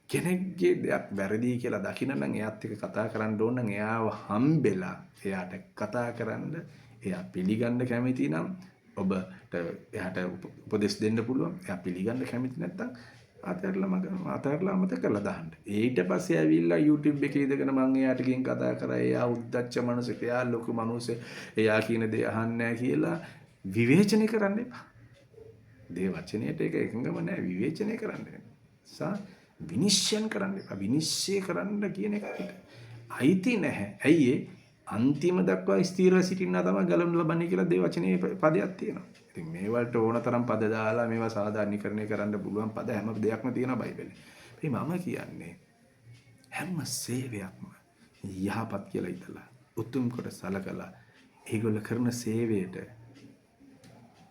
කෙනෙක්ගේ දෙයක් වැරදි කියලා දකින්න නම් එයාත් එක්ක කතා කරන්න ඕන නම් එයාව හම්බෙලා එයාට කතා කරන්න එයා පිළිගන්න කැමති නම් ඔබට එයාට උපදෙස් දෙන්න පුළුවන්. එයා පිළිගන්න කැමති නැත්නම් අතහැරලා අමතක කරලා දාන්න. ඊට පස්සේ ඇවිල්ලා YouTube එකේ ඉඳගෙන මම එයාට ගිහින් කතා කරා. එයා උද්දච්ච මනසක, එයා ලොකු මනුස්සය, එයා කියන දේ අහන්නේ නැහැ කියලා විවේචනය කරන්න එපා. දේ වචනයට ඒක එකඟම නැහැ. විවේචනය කරන්න. විනිශ්චය කරන්න එපා. විනිශ්චය කරන්න කියන එක අයිති නැහැ. ඇයි ඒ අන්තිම දක්වා ස්ථිරව සිටින්නා තමයි ගලවනු ලබන්නේ කියලා දේ වචනේ පදයක් තියෙනවා. ඉතින් මේවලට ඕන තරම් පද දාලා මේවා සාධාරණීකරණය කරන්න පුළුවන් පද හැම දෙයක්ම තියෙනවා බයිබලේ. මේ මම කියන්නේ හැම සේවයක්ම යහපත් කියලා හිතලා උතුම් කොට සලකලා ඒගොල්ලෝ කරන සේවයට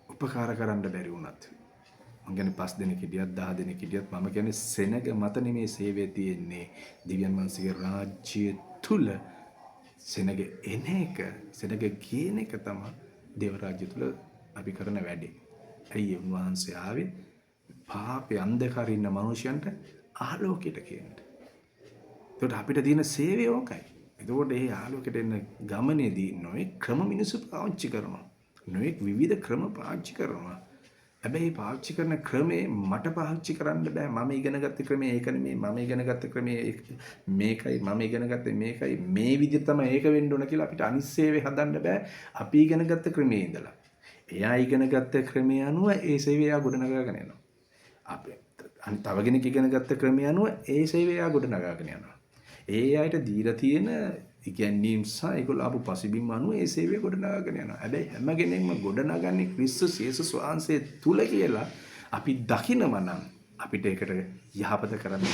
උපකාර කරන්න බැරි වුණත් මම කියන්නේ 5 දෙනෙක් හිටියත් 10 දෙනෙක් හිටියත් මම කියන්නේ සෙනග මත නෙමේ සේවය තියෙන්නේ. දිව්‍යන් වහන්සේගේ රාජ්‍ය තුල සෙනග එන එක, සෙනග කියන එක තමයි දේව රාජ්‍ය තුල අපි කරන වැඩේ. ඇයි උන්වහන්සේ ආවේ? පාපේ අන්ධකාරේ ඉන්න මිනිසයන්ට ආලෝකයට කියන්න. ඒකට අපිට තියෙන සේවය ඕකයි. එතකොට මේ ආලෝකයට එන ගමනේදී නොයෙක් ක්‍රම මිනිස්සු පාවිච්චි කරනවා. නොයෙක් විවිධ ක්‍රම පාවිච්චි කරනවා. හැබැයි පාවිච්චි කරන ක්‍රමේ මට පාවිච්චි කරන්න බෑ. මම ඉගෙන ගත්ත ක්‍රමේ ඒක නෙමෙයි. මම ඉගෙන ගත්ත ක්‍රමේ මේකයි. මම ඉගෙන ගත්තේ මේකයි. මේ විදිහ තමයි ඒක වෙන්න ඕන කියලා අපිට අනිත් සේවය හදන්න බෑ. අපි ඉගෙන ගත්ත ක්‍රමේ ඉඳලා. එයා ඉගෙන ගත්ත ක්‍රමයේ අනුව ඒ සේවය ගොඩනගාගෙන යනවා. අපි තව කෙනෙක් ඉගෙන ගත්ත ක්‍රමයේ අනුව ඒ සේවය ගොඩනගාගෙන යනවා. ඒ අයට දීලා තියෙන ඉගැන්වීම් සහ ඒගොල්ලෝ ආපු පසුබිම් අනුව ඒ සේවය ගොඩනගාගෙන යනවා. හැබැයි හැම කෙනෙක්ම ගොඩනගන්නේ ක්‍රිස්තුස් යේසුස් වහන්සේ තුල කියලා අපි දකිනව නම් අපිට ඒකට යහපත කරන්න.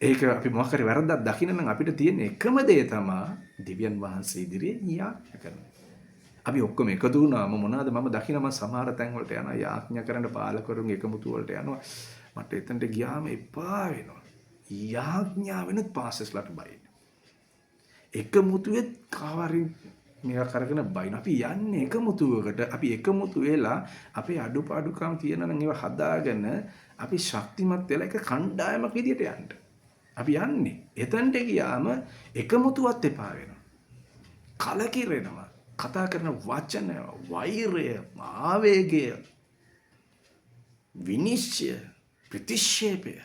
ඒක අපි මොකක් හරි වැරද්දක් දකින්න නම් අපිට තියෙන එකම දේ තමයි දිව්‍යන් වහන්සේ ඉදිරියේ යාඥා කරනවා. අපි ඔක්කොම එකතු වුණාම මොනවාද මම දකිනවා මම සමහර තැන් වලට යනවා යාඥා කරන්න පාලකවරුන් එකමුතු වලට යනවා. මට එතනට ගියාම එපා වෙනවා. යාඥා වෙනත් පාසස්ලට බයි. එකමුතුවෙත් කාවරින් මේක කරගෙන බයින. අපි යන්නේ එකමුතුවකට. අපි එකමුතු වෙලා අපේ අඩුපාඩුකම් තියෙන නම් ඒවා හදාගෙන අපි ශක්තිමත් වෙලා එක කණ්ඩායමක් විදියට යන්න. අපි යන්නේ. එතනට ගියාම එකමුතුවත් එපා වෙනවා. කලකිරෙනවා. කතා කරන වචන, වෛරය, ආවේගය, විනිශ්චය, ප්‍රතික්ෂේපය.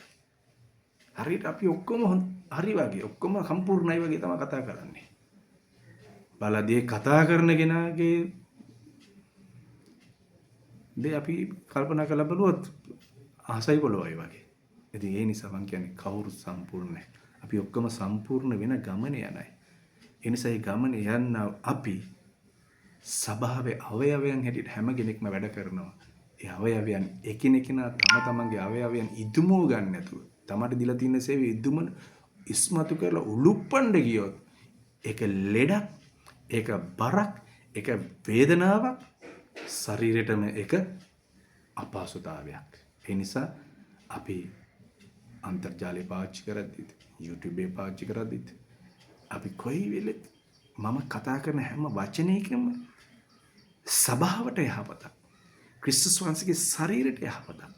හරියට අපි ඔක්කොම හරි වගේ ඔක්කොම සම්පූර්ණයි වගේ තමයි කතා කරන්නේ. බලදී කතා කරන කෙනාගේ දේ අපි කල්පනා කරලා බලුවොත් ආසයි පොළොවයි වගේ. ඉතින් ඒ නිසා මම කියන්නේ කවුරු සම්පූර්ණ නැහැ. අපි ඔක්කොම සම්පූර්ණ වෙන ගමනේ යනයි. ඒ නිසා මේ ගමනේ යන්න අපි සභාවේ අවයවයන් හැටියට හැම කෙනෙක්ම වැඩ කරනවා. ඒ අවයවයන් එකිනෙකිනා තම තමන්ගේ අවයවයන් ඉදුමෝ ගන්න නැතුව තමට දීලා තියෙන සේවය ඉදුමන ඉස්මතු කරලා උලුප්පන්න ගියොත් ඒක ලෙඩක්, ඒක බරක්, ඒක වේදනාවක්, ශරීරයටම ඒක අපහසුතාවයක්. ඒ නිසා අපි අන්තර්ජාලය පාවිච්චි කරද්දිත්, YouTube එක පාවිච්චි කරද්දිත් අපි කොයි වෙලෙත් මම කතා කරන හැම වචනයකම සබාවට යහපතක්, ක්‍රිස්තුස් වහන්සේගේ ශරීරයට යහපතක්,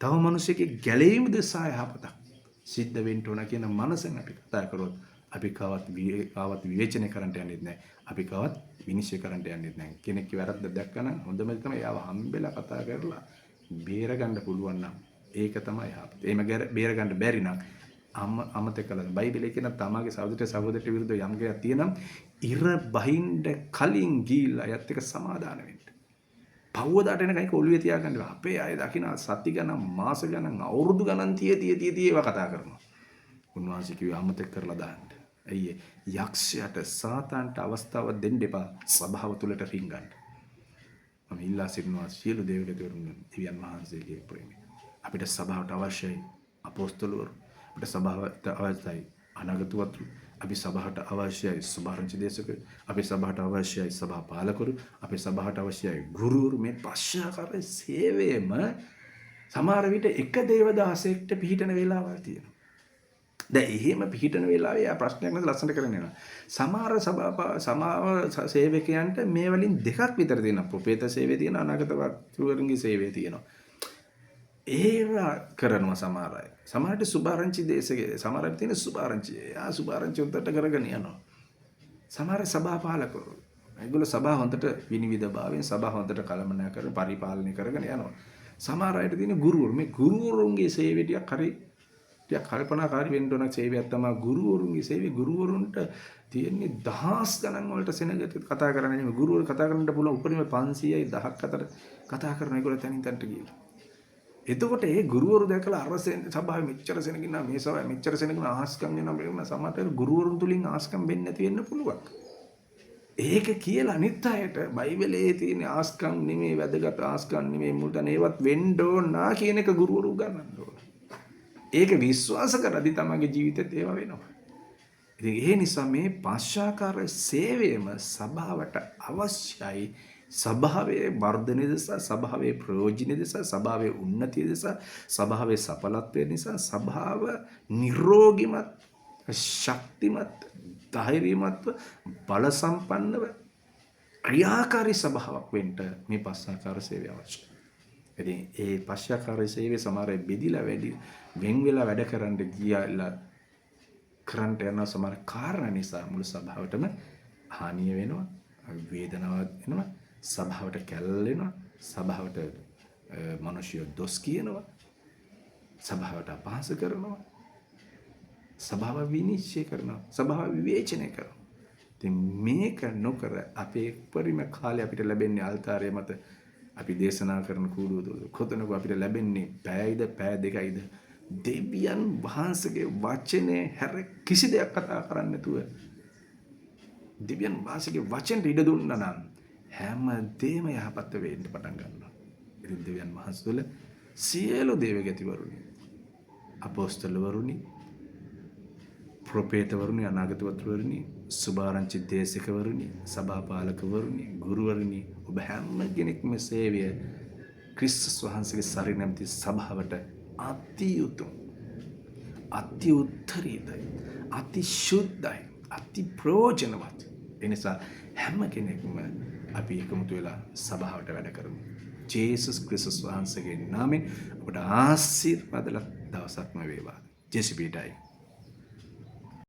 තව මිනිසෙකගේ ගැලවීම දෙසා යහපතක් සිද්ධ වෙන්න ඕන කියන මනසෙන් අපි කතා කරොත් අපි කවත් විවේචනය කරන්න යන්නේ නැහැ. අපි කවත් විනිශ්චය කරන්න යන්නේ නැහැ. කෙනෙක්ගේ වැරද්ද දැක්කනම් හොඳම දේ තමයි යාව හම්බෙලා කතා කරලා බේර ගන්න පුළුවන් නම් ඒක තමයි යහපත. එහෙම බේර ගන්න බැරි නම් අමතක කළා. බයිබලයේ කියන තමාගේ සහෝදරට විරුද්ධව යම් දෙයක් තියෙනම් ඉර බහින්ද කලින් ගිහිල්ලා අයත් එක්ක සමාදාන වෙන්න. පව්වදාට එනකන් ඒක ඔළුවේ තියාගන්න බෑ. අපේ අය දකින්න සති ගණන්, මාස ගණන්, අවුරුදු ගණන් තිය ඒවා කතා කරනවා. උන්වහන්සේ කිව්වේ අමතක කරලා දාන්න. අයියේ යක්ෂයාට සාතාන්ට අවස්ථාවක් දෙන්න එපා සභාව තුලට රිංගන්න. මම ඉල්ලා සිටිනවා සියලු දෙවියන් වහන්සේගේ ප්‍රේමය. අපිට සභාවට අවශ්‍යයි අපොස්තලවරු. අපිට සභාවට අවශ්‍යයි අනාගතවරු. අපි සභාවට අවශ්‍යයි සුභාරංචි දේශකයෝ. අපි සභාවට අවශ්‍යයි සභා පාලකවරු. අපි සභාවට අවශ්‍යයි ගුරුවරු. මේ පශ්චාකාර සේවයේම සමහර විට එක දේවදාසයෙක්ට පිහිටන වෙලාවල් තියෙනවා. දැන් එහෙම පිහිටන වෙලාවේ යා ප්‍රශ්නයක් නැති ලස්සනට කරගෙන යනවා. සමාව සේවකයන්ට මේ වලින් දෙකක් විතර තියෙනවා. ප්‍රොපේත සේවය තියෙනවා, අනාගත වක්තෘවරුන්ගේ සේවය තියෙනවා. ඒවා කරනවා සමහර අය. සමහරට සුභාරංචි දේශකේ සමහරට තියෙන සුභාරංචි. යා සුභාරංචි උන්ට කරගෙන යනවා. සමහර සභාපාලකවරු. ඒගොල්ලෝ සභාව හොඳට විනිවිද භාවයෙන් සභාව හොඳට කළමනා කරගෙන පරිපාලනය කරගෙන යනවා. සමහර අයට තියෙන ගුරුවරු. මේ ගුරුවරුන්ගේ සේවය ටිකක් හරි ටිකක් කල්පනාකාරී වෙන්න ඕන සේවයක් තමයි ගුරුවරුන්ගේ සේවය. ගුරුවරුන්ට තියෙන්නේ දහස් ගණන් වලට සෙනගට කතා කරන්නේ නෙමෙයි. ගුරුවරු කතා කරන්න පුළුවන් උපරිම 500යි 1000ක් අතර කතා කරන ඒගොල්ලෝ තනින් තනට ගිහලා. එතකොට ඒ ගුරුවරු දැකලා අර සභාවේ මෙච්චර සෙනගිනා මේ සභාවේ මෙච්චර සෙනගිනා ආස්කම් වෙනවා මේ සමහර ගුරුවරුන් තුලින් ආස්කම් වෙන්නේ නැති වෙන්න පුළුවන්. ඒක කියලා අනිත් අයට බයිබලයේ තියෙන ආස්කම් නෙමෙයි වැදගත් ආස්කම් නෙමෙයි මුල්තන ඒවත් වෙන්න ඕන කියන එක ගුරුවරු උගන්වන්න ඕන. ඒක විශ්වාස කරද්දී තමගේ ජීවිතේත් ඒවා වෙනවා. ඉතින් ඒ නිසා මේ පශ්චාකාර සේවයම සභාවට අවශ්‍යයි. සභාවේ වර්ධනය නිසා, සභාවේ ප්‍රයෝජන නිසා, සභාවේ උන්නතිය නිසා, සභාවේ සඵලත්වය නිසා සභාව නිරෝගිමත්, ශක්තිමත්, ධෛර්යමත්ව, බල සම්පන්නව ක්‍රියාකාරී සභාවක් වෙන්න මේ පශ්චාකාර සේවය අවශ්‍යයි. ඉතින් ඒ පශ්චාකාර සේවයේ සමහර බෙදිලා වැඩි වෙන් වෙලා වැඩ කරන්න ගියලා කරන්ට යන සමහර කාරණා නිසා මුළු සභාවටම හානිය වෙනවා, වේදනාවක් වෙනවා, සභාවට කැළලෙනවා, සභාවට මිනිස්සු දොස් කියනවා, සභාවට අපහාස කරනවා, සභාව විනිශ්චය කරනවා, සභාව විවේචනය කරනවා. ඉතින් මේක නොකර අපේ පරිම කාලය අපිට ලැබෙන්නේ අල්තාරය මත අපි දේශනා කරන කූඩුව කොතනක අපිට ලැබෙන්නේ පැයයිද පැය දෙකයිද දෙවියන් වහන්සේගේ වචනේ හැර කිසි දෙයක් කතා කරන්නේ නැතුව දෙවියන් වහන්සේගේ වචෙන්ට ඉඩ දුන්නා නම් හැම දෙම යහපත් වෙන්න පටන් ගන්නවා. ඉතින් දෙවියන් වහන්සේ තුළ සියලු දේවගතිවරුනි, අපොස්තලවරුනි, ප්‍රොපේතවරුනි, අනාගතවරුනි, සුභාරංචි දේශකවරුනි, සභාපාලකවරුනි, ගුරුවරුනි, ඔබ හැම කෙනෙක්ම සේවය ක්‍රිස්තුස් වහන්සේගේ ශරීරය නැමැති සභාවට අති උතුම්, අති උත්තරීතයි, අති ශුද්ධයි, අති ප්‍රයෝජනවත්. එනිසා හැම කෙනෙක්ම අපි එකමුතු වෙලා සභාවට වැඩ කරමු. ජේසුස් ක්‍රිස්තුස් වහන්සේගේ නාමයෙන් ඔබට ආශිර්වාදවත් දවසක්ම වේවා. ජේසුස් පිටයි.